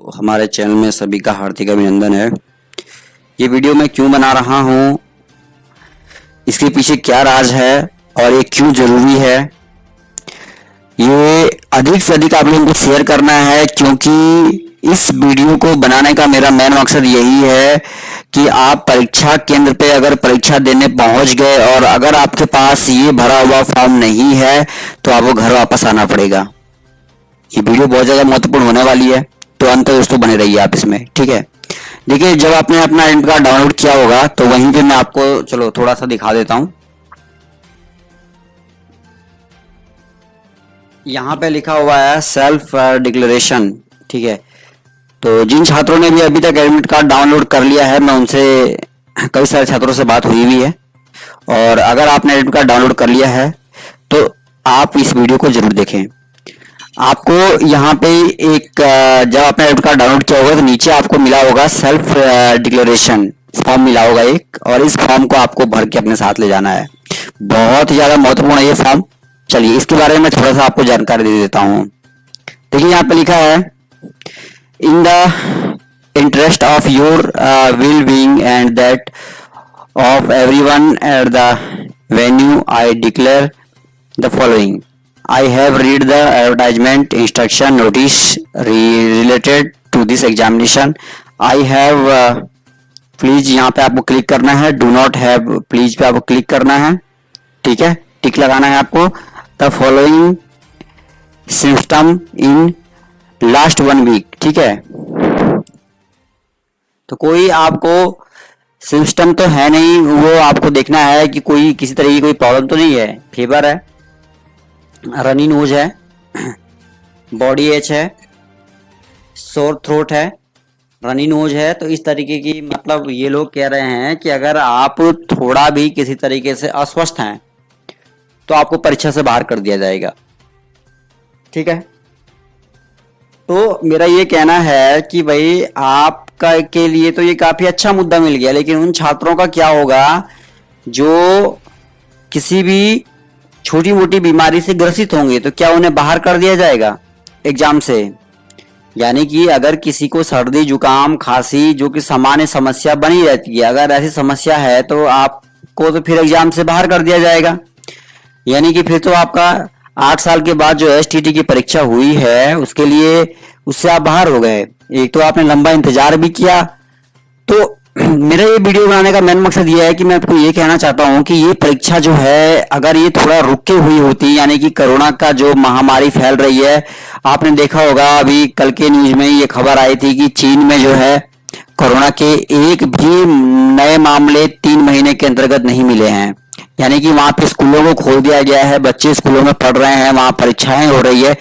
हमारे चैनल में सभी का हार्दिक अभिनंदन है। ये वीडियो मैं क्यों बना रहा हूँ, इसके पीछे क्या राज है और ये क्यों जरूरी है, ये अधिक से अधिक आप लोगों को शेयर करना है, क्योंकि इस वीडियो को बनाने का मेरा मेन मकसद यही है कि आप परीक्षा केंद्र पे अगर परीक्षा देने पहुंच गए और अगर आपके पास ये भरा हुआ फॉर्म नहीं है तो आपको घर वापस आना पड़ेगा। ये वीडियो बहुत ज़्यादा महत्वपूर्ण होने वाली है, तो अंत दोस्तों बने रहिए आप इसमें, ठीक है। देखिए, जब आपने अपना एडमिट कार्ड डाउनलोड किया होगा तो वहीं पे मैं आपको चलो थोड़ा सा दिखा देता हूँ। यहाँ पे लिखा हुआ है सेल्फ डिक्लेरेशन, ठीक है। तो जिन छात्रों ने भी अभी तक एडमिट कार्ड डाउनलोड कर लिया है, मैं उनसे कई सारे छात्रों से बात हुई है, और अगर आपने एडमिट कार्ड डाउनलोड कर लिया है तो आप इस वीडियो को जरूर देखें। आपको यहाँ पे एक जब आपने एडमिट कार्ड डाउनलोड किया होगा तो नीचे आपको मिला होगा सेल्फ डिक्लेरेशन फॉर्म मिला होगा एक, और इस फॉर्म को आपको भर के अपने साथ ले जाना है। बहुत ही ज्यादा महत्वपूर्ण है ये फॉर्म। चलिए इसके बारे में थोड़ा सा आपको जानकारी दे देता हूँ। देखिए यहाँ पे लिखा है, in the interest of your will being and that of everyone at the venue I declare the following. I have read the advertisement instruction notice related to this examination. I have please यहाँ पे आपको click करना है, do not have please पे आपको click करना है, ठीक है, टिक लगाना है आपको। The following symptom in last 1 week, ठीक है। तो कोई आपको सिम्टम तो है नहीं, वो आपको देखना है कि कोई किसी तरह की कोई प्रॉब्लम तो नहीं है। फीवर है, रनी नोज है, बॉडी एच है, सोर थ्रोट है, रनी नोज है। तो इस तरीके की मतलब ये लोग कह रहे हैं कि अगर आप थोड़ा भी किसी तरीके से अस्वस्थ हैं तो आपको परीक्षा से बाहर कर दिया जाएगा, ठीक है। तो मेरा ये कहना है कि भाई आपका के लिए तो ये काफी अच्छा मुद्दा मिल गया, लेकिन उन छात्रों का क्या होगा जो किसी भी छोटी मोटी बीमारी से ग्रसित होंगे, तो क्या उन्हें बाहर कर दिया जाएगा एग्जाम से? यानी कि अगर किसी को सर्दी जुकाम खांसी जो कि सामान्य समस्या बनी रहती है, अगर ऐसी समस्या है तो आपको तो फिर एग्जाम से बाहर कर दिया जाएगा। यानी कि फिर तो आपका 8 साल के बाद जो एसटीटी की परीक्षा हुई है उसके लिए उससे आप बाहर हो गए। एक तो आपने लंबा इंतजार भी किया। तो मेरा ये वीडियो बनाने का मेन मकसद ये है कि मैं आपको ये कहना चाहता हूँ कि ये परीक्षा जो है अगर ये थोड़ा रुक के हुई होती, यानी कि कोरोना का जो महामारी फैल रही है, आपने देखा होगा अभी कल के न्यूज में ये खबर आई थी कि चीन में जो है कोरोना के एक भी नए मामले 3 महीने के अंतर्गत नहीं मिले हैं। यानी कि वहां पे स्कूलों को खोल दिया गया है, बच्चे स्कूलों में पढ़ रहे हैं, वहां परीक्षाएं हो रही है,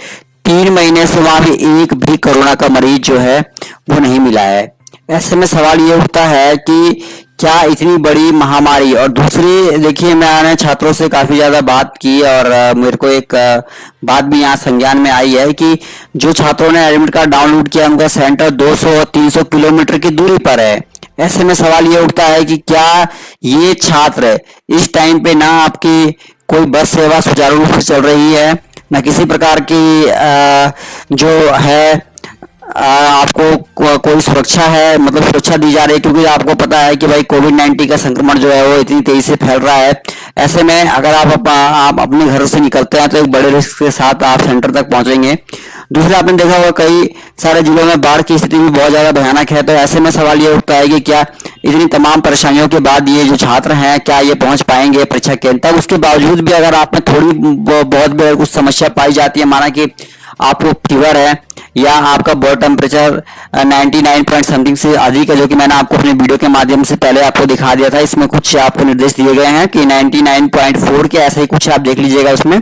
3 महीने से वहां भी एक भी कोरोना का मरीज जो है वो नहीं मिला है। ऐसे में सवाल ये उठता है कि क्या इतनी बड़ी महामारी, और दूसरी देखिए मैंने छात्रों से काफी ज्यादा बात की और मेरे को एक बात भी यहाँ संज्ञान में आई है कि जो छात्रों ने एडमिट कार्ड डाउनलोड किया उनका सेंटर 200 और 300 किलोमीटर की दूरी पर है। ऐसे में सवाल ये उठता है कि क्या ये छात्र इस टाइम पे ना आपकी कोई बस सेवा सुचारू रूप से चल रही है, ना किसी प्रकार की जो है आपको कोई सुरक्षा है, मतलब सुरक्षा दी जा रही है, क्योंकि आपको पता है कि भाई कोविड-19 का संक्रमण जो है वो इतनी तेजी से फैल रहा है। ऐसे में अगर आप अपने घर से निकलते हैं तो एक बड़े रिस्क के साथ आप सेंटर तक पहुंचेंगे। दूसरा, आपने देखा होगा कई सारे जिलों में बाढ़ की स्थिति भी बहुत ज्यादा भयानक है। तो ऐसे में सवाल ये उठता है कि क्या इतनी तमाम परेशानियों के बाद ये जो छात्र हैं क्या ये पहुंच पाएंगे परीक्षा केंद्र तक? उसके बावजूद भी अगर आप में थोड़ी बहुत भी कुछ समस्या पाई जाती है, माना कि आपको फीवर है या आपका बॉडी टेम्परेचर 99 पॉइंट समथिंग से अधिक है, जो कि मैंने आपको अपने वीडियो के माध्यम से पहले आपको दिखा दिया था, इसमें कुछ आपको निर्देश दिए गए हैं कि 99.4 के ऐसा ही कुछ आप देख लीजिएगा उसमें।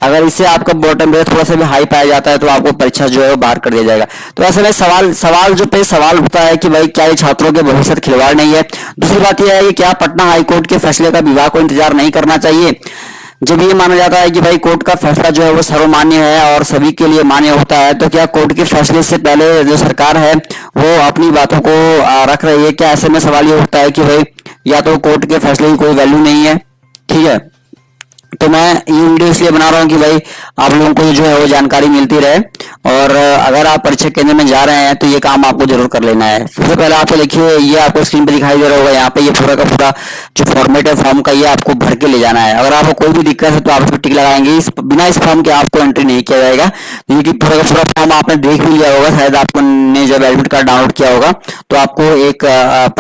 अगर इससे आपका बॉडी टेम्परेचर थोड़ा सा भी हाई पाया जाता है तो आपको परीक्षा जो है वो बाहर कर दिया जाएगा। तो ऐसे में सवाल उठता है कि भाई क्या ये छात्रों के भविष्य खिलवाड़ नहीं है? दूसरी बात यह है कि क्या पटना हाईकोर्ट के फैसले का विभाग को इंतजार नहीं करना चाहिए? जब ये माना जाता है कि भाई कोर्ट का फैसला जो है वो सर्वमान्य है और सभी के लिए मान्य होता है, तो क्या कोर्ट के फैसले से पहले जो सरकार है वो अपनी बातों को रख रही है क्या? ऐसे में सवाल ये उठता है कि भाई या तो कोर्ट के फैसले की कोई वैल्यू नहीं है, ठीक है, तो मैं ये वीडियो इसलिए बना रहा हूँ कि भाई आप लोगों को जो है वो जानकारी मिलती रहे। और अगर आप परीक्षा केंद्र में जा रहे हैं तो ये काम आपको जरूर कर लेना है। सबसे पहले आपको देखिए, ये आपको स्क्रीन पे दिखाई दे रहा होगा, यहाँ पे ये पूरा का पूरा जो फॉर्मेट है फॉर्म का, ये आपको भर के ले जाना है। अगर आपको कोई भी दिक्कत है तो आप इसको टिक लगाएंगे, बिना इस फॉर्म के आपको एंट्री नहीं किया जाएगा। तो ये पूरा का पूरा फॉर्म आपने देख भी लिया होगा, शायद आपको ने जब एडमिट कार्ड डाउनलोड किया होगा तो आपको एक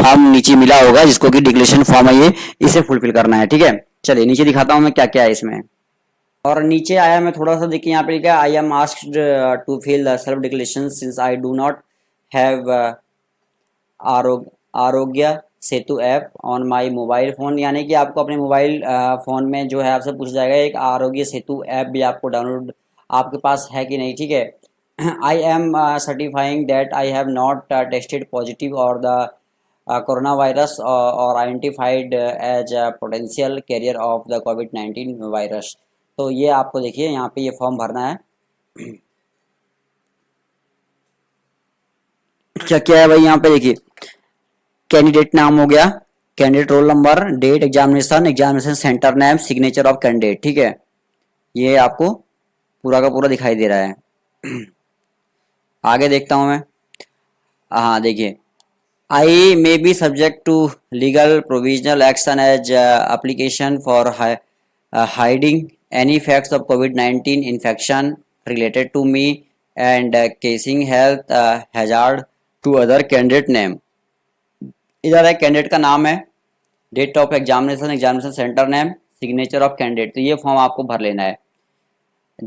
फॉर्म नीचे मिला होगा जिसको कि डिक्लेरेशन फॉर्म है, ये इसे फुलफिल करना है। ठीक है, चलिए नीचे दिखाता हूँ मैं क्या क्या है इसमें। और नीचे आया मैं थोड़ा सा, देखिए यहाँ पे लिखा है I am asked to fill the self declaration since I do not have Aarogya Setu app on my mobile phone. यानी कि आपको अपने मोबाइल फ़ोन में जो है आपसे पूछा जाएगा एक आरोग्य सेतु ऐप भी आपको डाउनलोड आपके पास है कि नहीं। ठीक है, I am certifying that I have not tested positive और द कोरोना वायरस और identified as a potential carrier of the कोविड-19 वायरस। तो ये आपको देखिए यहाँ पे ये फॉर्म भरना है। क्या क्या है भाई, यहाँ पे देखिए कैंडिडेट नाम हो गया, candidate roll number, date, examination centre name, signature of candidate. ठीक है, ये आपको पूरा का पूरा दिखाई दे रहा है। आगे देखता हूं मैं। हाँ देखिए, I may be subject to legal provisional action as application for hiding any facts of COVID-19 infection related to me and causing health hazard to other candidate name। इधर है कैंडिडेट का नाम है, date of examination centre name, signature of candidate. तो ये form आपको भर लेना है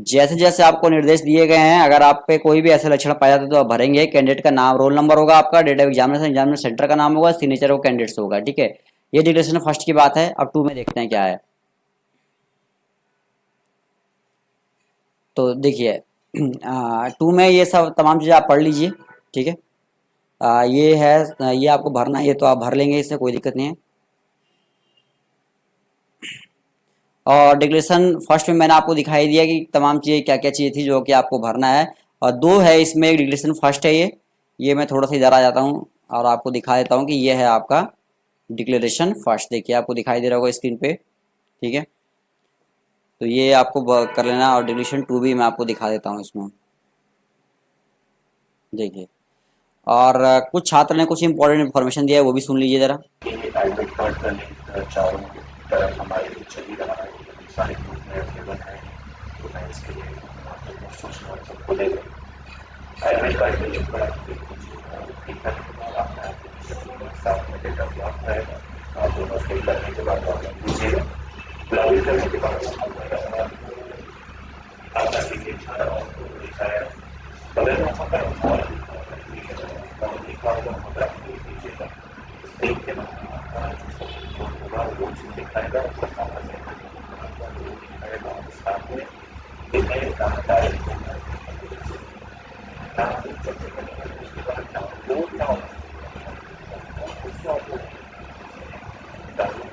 जैसे जैसे आपको निर्देश दिए गए हैं। अगर आप पे कोई भी ऐसे लक्षण पाया जाता तो आप भरेंगे। कैंडिडेट का नाम, रोल नंबर होगा आपका, डेट ऑफ एग्जामिनेशन सेंटर का नाम होगा, सिग्नेचर ऑफ कैंडिडेट्स होगा। ठीक है, ये डिक्लेरेशन फर्स्ट की बात है। अब 2 में देखते हैं क्या है। तो देखिए 2 में ये सब तमाम चीज़ें आप पढ़ लीजिए। ठीक है, ये है, ये आपको भरना है, ये तो आप भर लेंगे, इससे कोई दिक्कत नहीं है। और डिक्लेरेशन फर्स्ट में मैंने आपको दिखाई दिया कि तमाम चीज़ें क्या क्या चीज़ें थी जो कि आपको भरना है। और 2 है इसमें, डिक्लेरेशन फर्स्ट है ये मैं थोड़ा सा इधर आ जाता हूँ और आपको दिखा देता हूँ कि ये है आपका डिक्लेरेशन फर्स्ट। देखिए आपको दिखाई दे रहा होगा स्क्रीन पे। ठीक है, तो ये आपको कर लेना। और डिक्लेरेशन 2 भी मैं आपको दिखा देता हूँ इसमें, देखिए। और कुछ छात्र ने कुछ इंपॉर्टेंट इन्फॉर्मेशन दिया है, वो भी सुन लीजिए जरा। एडमिट कार्ड का लिंक चारों तरफ हमारे चल ही रहा है, सारे ग्रुप में अवेलेबल है। तो मैं इसके लिए सूचना सबको दे दूँ। एडमिट कार्ड के लिंक पर आप क्लिक कीजिएगा, क्लिक करने के बाद आपका एप्लीकेशन साथ में डेट ऑफ बर्थ आएगा। आप दोनों फिल करने के बाद लॉगिन कीजिएगा। लॉगिन करने के बाद आपका सिग्नेचर और फोटो दिखाया, बगल में वहाँ पर और लिखा होगा, वहाँ पर आप क्लिक कीजिएगा। क्लिक के बाद आपका जो होगा वो चीज़ दिखाएगा, दिखाएगा और साथ में कितने तारीख को सबसे पहले उसके बाद डाउनलोड क्या होगा उसको आपको डाउनलोड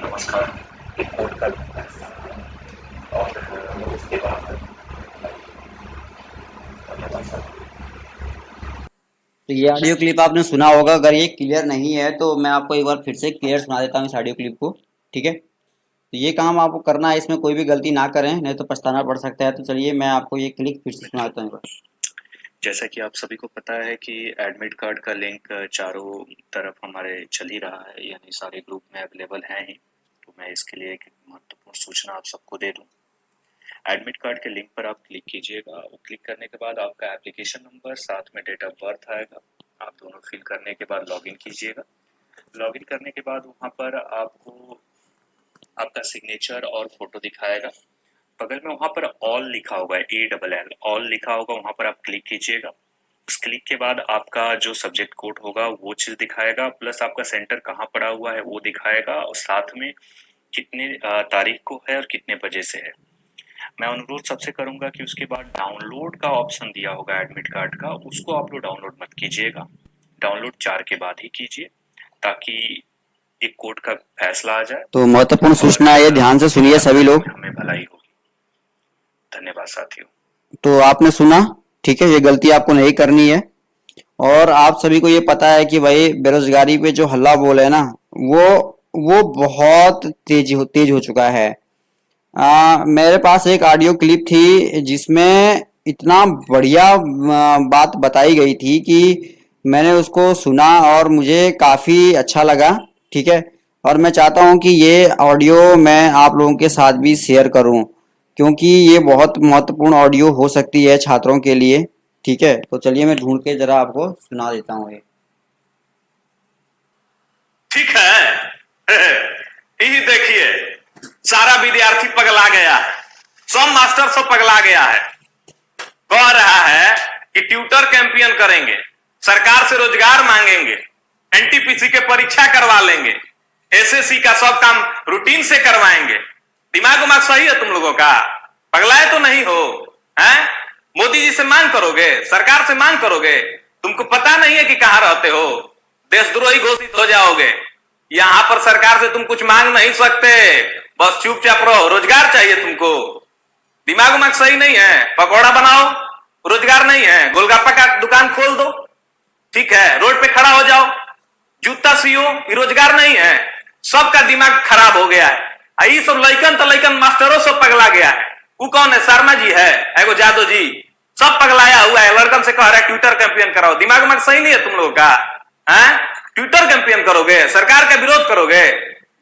नमस्कार रिपोर्ट कर और उसके बाद तो ये ऑडियो क्लिप आपने सुना होगा। अगर ये क्लियर नहीं है तो मैं आपको एक बार फिर से क्लियर सुना देता हूँ इस ऑडियो क्लिप को। ठीक है, तो ये काम आपको करना है, इसमें कोई भी गलती ना करें, नहीं तो पछताना पड़ सकता है। तो चलिए मैं आपको ये क्लिप फिर से सुना देता हूँ। जैसा कि आप सभी को पता है कि एडमिट कार्ड का लिंक चारों तरफ हमारे चल ही रहा है, यानी सारे ग्रुप में अवेलेबल हैं ही। तो मैं इसके लिए एक महत्वपूर्ण सूचना आप सबको दे दूं। एडमिट कार्ड के लिंक पर आप क्लिक कीजिएगा। वो क्लिक करने के बाद आपका एप्लीकेशन नंबर साथ में डेट ऑफ बर्थ आएगा। आप दोनों फिल करने के बाद लॉगिन कीजिएगा। लॉगिन करने के बाद वहाँ पर आपको आपका सिग्नेचर और फोटो दिखाएगा। बगल में वहाँ पर ऑल लिखा होगा, ALL ऑल लिखा होगा, वहाँ पर आप क्लिक कीजिएगा। उस क्लिक के बाद आपका जो सब्जेक्ट कोड होगा वो चीज़ दिखाएगा, प्लस आपका सेंटर कहाँ पड़ा हुआ है वो दिखाएगा, और साथ में कितने तारीख को है और कितने बजे से है। मैं अनुरोध सबसे करूंगा कि उसके बाद डाउनलोड का ऑप्शन दिया होगा एडमिट कार्ड का, उसको आप लोग डाउनलोड मत कीजिएगा। डाउनलोड 4 के बाद ही कीजिए, ताकि एक कोर्ट का फैसला आ जाए। तो महत्वपूर्ण सूचना है, ध्यान से सुनिए सभी लोग। हमें भलाई होगी। धन्यवाद साथियों। तो आपने सुना, ठीक है, ये गलती आपको नहीं करनी है। और आप सभी को ये पता है कि भाई बेरोजगारी पे जो हल्ला बोल है ना, वो वो बहुत तेज हो चुका है। मेरे पास एक ऑडियो क्लिप थी जिसमें इतना बढ़िया बात बताई गई थी कि मैंने उसको सुना और मुझे काफ़ी अच्छा लगा। ठीक है, और मैं चाहता हूँ कि ये ऑडियो मैं आप लोगों के साथ भी शेयर करूँ, क्योंकि ये बहुत महत्वपूर्ण ऑडियो हो सकती है छात्रों के लिए। ठीक है, तो चलिए मैं ढूंढ के जरा आपको सुना देता हूँ ये। ठीक है। यही देखिए, सारा विद्यार्थी पगला गया है, सब मास्टर सब पगला गया है। कह रहा है कि ट्यूटर कैंपियन करेंगे, सरकार से रोजगार मांगेंगे, एनटीपीसी के परीक्षा करवा लेंगे, एसएससी का सब काम रूटीन से करवाएंगे। दिमाग उमाग सही है तुम लोगों का? पगलाए तो नहीं हो? हैं? मोदी जी से मांग करोगे, सरकार से मांग करोगे? तुमको पता नहीं है कि कहां रहते हो? देशद्रोही घोषित हो जाओगे। यहां पर सरकार से तुम कुछ मांग नहीं सकते, बस चुपचाप रहो। रोजगार चाहिए तुमको, दिमाग उमाग सही नहीं है? पकौड़ा बनाओ, रोजगार नहीं है? गोलगप्पा का दुकान खोल दो, ठीक है, रोड पे खड़ा हो जाओ, जूता सियो, ये रोजगार नहीं है? सबका दिमाग खराब हो गया है। ये सब लइकन तो लइकन मास्टरों सब पगला गया है। वो कौन है? शर्मा जी है, एगो जादव जी, सब पगलाया हुआ है। लड़कन से कह रहा है ट्विटर कैंपेन कराओ। दिमाग उमाग सही नहीं है तुम लोगों का? हैं? ट्विटर कैंपेन करोगे, सरकार का विरोध करोगे,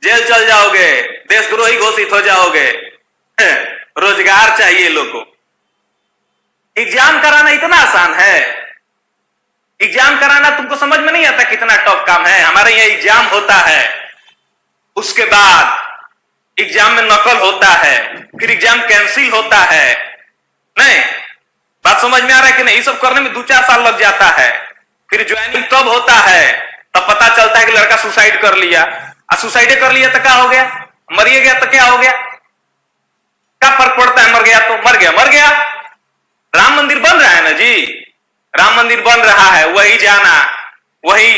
जेल चल जाओगे, देशद्रोही घोषित हो जाओगे। रोजगार चाहिए लोगों को। एग्जाम कराना इतना आसान है? एग्जाम कराना तुमको समझ में नहीं आता कितना टफ काम है? हमारे यहाँ एग्जाम होता है, उसके बाद एग्जाम में नकल होता है, फिर एग्जाम कैंसिल होता है। नहीं, बात समझ में आ रहा है कि नहीं? सब करने में 2-4 साल लग जाता है। फिर ज्वाइनिंग तब होता है, तब पता चलता है कि लड़का सुसाइड कर लिया। सुसाइड कर लिया तो क्या हो गया? मरिए गया तो क्या हो गया? क्या फर्क पड़ता है? मर गया तो मर गया, मर गया। राम मंदिर बन रहा है ना जी, राम मंदिर बन रहा है, वही जाना, वही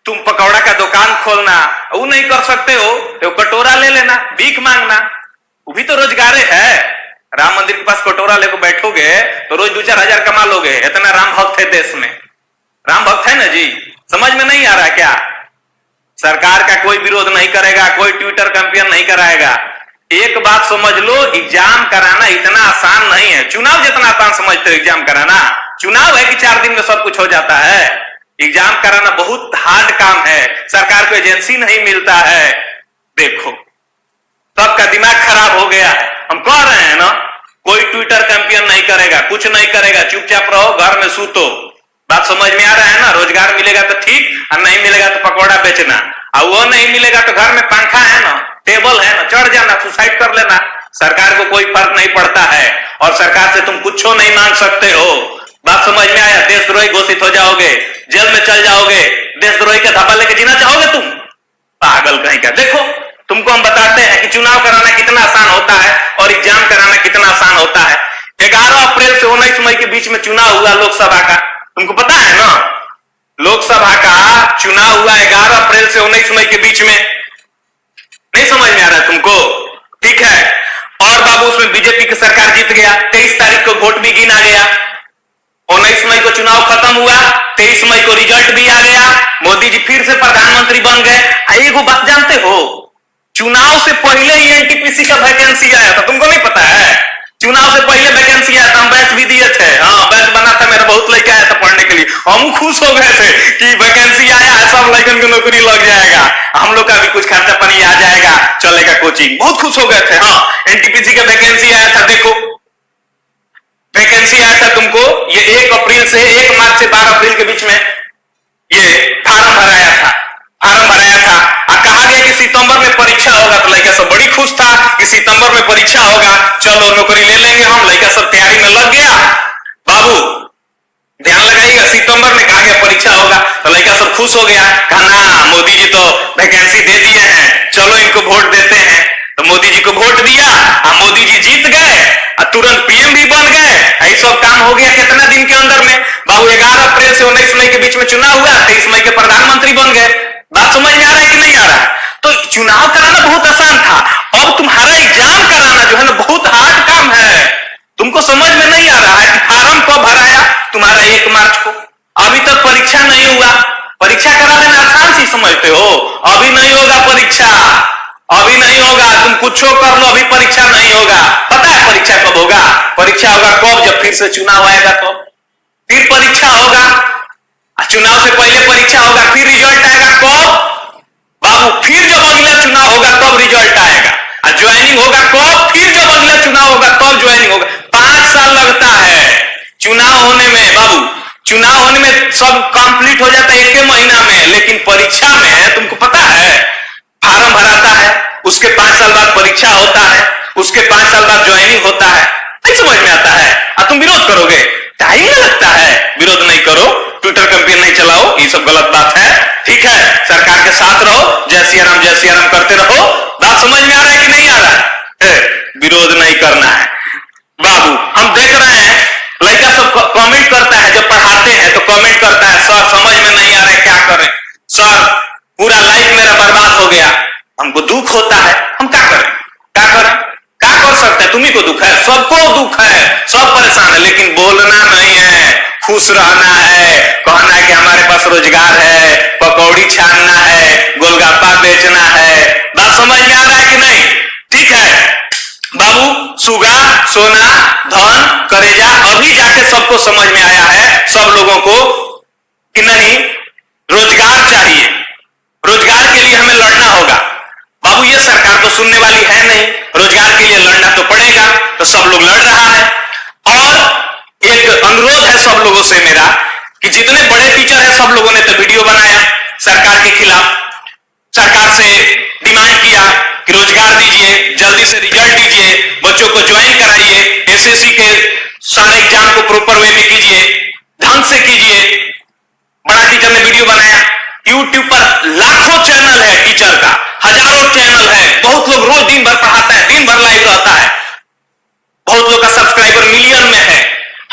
तुम पकौड़ा का दुकान खोलना। वो नहीं कर सकते हो तो कटोरा ले लेना, भीख मांगना, वो भी तो रोजगार है। राम मंदिर के पास कटोरा लेकर बैठोगे तो रोज 2-4 हजार कमा लोगे। इतना राम भक्त है देश में, राम भक्त है ना जी? समझ में नहीं आ रहा क्या? सरकार का कोई विरोध नहीं करेगा, कोई ट्विटर कैंपेन नहीं कराएगा। एक बात समझ लो, एग्जाम कराना इतना आसान नहीं है। चुनाव जितना आसान समझते हो एग्जाम कराना, चुनाव है कि 4 दिन में सब कुछ हो जाता है। एग्जाम कराना बहुत हार्ड काम है, सरकार को एजेंसी नहीं मिलता है। देखो, सबका दिमाग खराब हो गया। हम कह रहे हैं ना, कोई ट्विटर कैंपेन नहीं करेगा, कुछ नहीं करेगा, चुपचाप रहो, घर में सूतो। बात समझ में आ रहा है ना? रोजगार मिलेगा तो ठीक, और नहीं मिलेगा तो पकौड़ा बेचना, और वो नहीं मिलेगा तो घर में पंखा है ना, टेबल है ना, चढ़ जाना, सुसाइड कर लेना। सरकार को कोई फर्क नहीं पड़ता है, और सरकार से तुम कुछ नहीं मांग सकते हो। बात समझ में आया? देशद्रोही घोषित हो जाओगे, जेल में चल जाओगे, देशद्रोही का धब्बा लेके जीना चाहोगे तुम? पागल कहीं का। देखो, तुमको हम बताते हैं कि चुनाव कराना कितना आसान होता है और एग्जाम कराना कितना आसान होता है। 11 अप्रैल से 19 मई के बीच में चुनाव हुआ लोकसभा का, तुमको पता है ना? लोकसभा का चुनाव हुआ 11 अप्रैल से 19 मई के बीच में। नहीं समझ में आ रहा है तुमको? ठीक है, और बाबू उसमें बीजेपी की सरकार जीत गया। 23 तारीख को वोट भी गिना गया, 19 मई को चुनाव खत्म हुआ, 23 मई को रिजल्ट भी आ गया, मोदी जी फिर से प्रधानमंत्री बन गए। एगो बात जानते हो, चुनाव से पहले ही एनटीपीसी का वैकेंसी आया था, तुमको नहीं पता है? चुनाव से पहले वैकेंसी आया था, हम बैच भी दिए थे। हाँ, बैच बना था, मेरा बहुत लड़का आया था पढ़ने के लिए, हम खुश हो गए थे कि वैकेंसी आया है, सब लड़कन की नौकरी लग जाएगा, हम लोग का भी कुछ खर्चा पानी आ जाएगा, चलेगा कोचिंग, बहुत खुश हो गए थे। हाँ, एनटीपीसी का वैकेंसी आया था। देखो, वैकेंसी आया था तुमको, ये 1 अप्रैल से 1 मार्च से 12 अप्रैल के बीच में ये फार्म भराया था, फार्म भराया था, और कहा गया कि सितंबर में परीक्षा होगा। तो लड़का सब बड़ी खुश था कि सितंबर में परीक्षा होगा, चलो नौकरी ले लेंगे हम। लड़का सब तैयारी में लग गया। बाबू ध्यान लगाइएगा, सितंबर में कहा गया परीक्षा होगा, तो लड़का सब खुश हो गया, कहा ना मोदी जी तो वैकेंसी दे दिए हैं, चलो इनको वोट देते हैं। तो मोदी जी को वोट दिया, और मोदी जी जीत गए, और तुरंत पीएम भी बन गए। यही सब काम हो गया कितना दिन के अंदर में? बाबू 11 अप्रैल से 19 मई के बीच में चुनाव हुआ, 23 मई के प्रधानमंत्री बन गए। बात समझ में आ रहा है कि नहीं आ रहा है? तो चुनाव कराना बहुत आसान था, अब तुम्हारा एग्जाम कराना जो है ना बहुत हार्ड काम है। तुमको समझ में नहीं आ रहा है कि फार्म कब भराया? तुम्हारा 1 मार्च को, अभी तक परीक्षा नहीं हुआ। परीक्षा करा लेना आसान सी समझते हो, अभी नहीं होगा परीक्षा। फिर से चुनाव आएगा तो फिर परीक्षा होगा, चुनाव से पहले परीक्षा होगा, फिर रिजल्ट आएगा कब बाबू? फिर जब अगला चुनाव होगा तब रिजल्ट आएगा, और ज्वाइनिंग होगा कब? फिर जब अगला चुनाव होगा तब ज्वाइनिंग होगा। 5 साल लगता है चुनाव होने में बाबू। चुनाव होने में सब कंप्लीट हो जाता है 1 महीना में, लेकिन परीक्षा में तुमको पता है फार्म भराता है, उसके 5 साल बाद परीक्षा होता है, उसके 5 साल बाद ज्वाइनिंग होता है। नहीं समझ में आता है, और तुम विरोध करोगे, टाइम लगता है। विरोध नहीं करो, ट्विटर कैंपेन नहीं चलाओ, ये सब गलत बात है। ठीक है, सरकार के साथ रहो, जय सिया राम करते रहो। बात समझ में आ रहा है कि नहीं आ रहा है? विरोध नहीं करना है बाबू। हम देख रहे हैं लड़का सब कमेंट करता है, जब पढ़ाते हैं तो कमेंट करता है, सर समझ में नहीं आ रहा है, क्या करें सर, पूरा लाइफ मेरा बर्बाद हो गया। हमको दुख होता है, हम क्या करें? क्या कर सकते हैं? तुम्ही को दुख है, सबको दुख है, सब परेशान है, लेकिन बोलना नहीं है, खुश रहना है, कहना है कि हमारे पास रोजगार है, पकौड़ी छानना है, गोलगप्पा बेचना है। बात समझ में आ रहा है कि नहीं? ठीक है बाबू, सुगा, सोना, धन, करेजा, अभी जाके सबको समझ में आया है सब लोगों को कि नहीं, रोजगार चाहिए, रोजगार के लिए हमें लड़ना होगा बाबू। ये सरकार तो सुनने वाली है नहीं, रोजगार के लिए लड़ना तो पड़ेगा, तो सब लोग लड़ रहा है। और एक अनुरोध है सब लोगों से मेरा कि जितने बड़े टीचर हैं सब लोगों ने तो वीडियो बनाया सरकार के खिलाफ, सरकार से डिमांड किया कि रोजगार दीजिए, जल्दी से रिजल्ट दीजिए, बच्चों को ज्वाइन कराइए, एसएससी के सारे एग्जाम को प्रॉपर वे में कीजिए, ढंग से कीजिए। बड़ा टीचर ने वीडियो बनाया, यूट्यूब पर लाखों चैनल है टीचर का, हजारों चैनल है, बहुत लोग रोज दिन भर पढ़ाता है, दिन भर लाइव रहता है, बहुत लोग का सब्सक्राइबर मिलियन में है।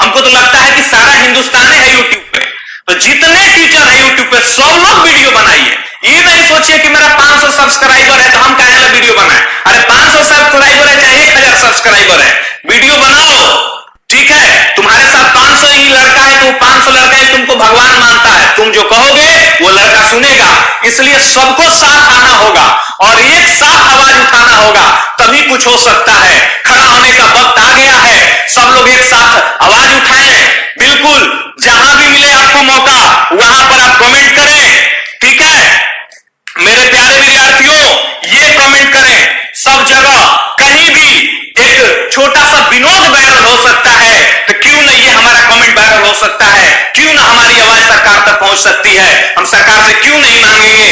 हमको तो लगता है कि सारा हिंदुस्तान है यूट्यूब पे, तो जितने टीचर है यूट्यूब पे सब लोग वीडियो बनाइए। ये नहीं सोचिए कि मेरा 500 सब्सक्राइबर है तो हम कहने लगे वीडियो बनाए। अरे 500 सब्सक्राइबर है चाहे 1000 सब्सक्राइबर है, वीडियो बनाओ। ठीक है, तुम्हारे साथ 500 ही लड़का है तो 500 लड़का है तुमको भगवान मानता है, तुम जो कहोगे वो लड़का सुनेगा। इसलिए सबको साथ आना होगा और एक साथ आवाज उठाना होगा, तभी कुछ हो सकता है। खड़ा होने का वक्त आ गया है, सब लोग एक साथ आवाज उठाएं। बिल्कुल जहां भी मिले आपको मौका वहां पर आप कमेंट करें। ठीक है मेरे प्यारे विद्यार्थियों, ये कमेंट करें सब जगह, कहीं भी एक छोटा सा विनोद वायरल हो सकता है तो क्यों नहीं ये हमारा कमेंट वायरल हो सकता है, क्यों ना हमारी आवाज सरकार तक पहुंच सकती है। हम सरकार से क्यों नहीं मांगेंगे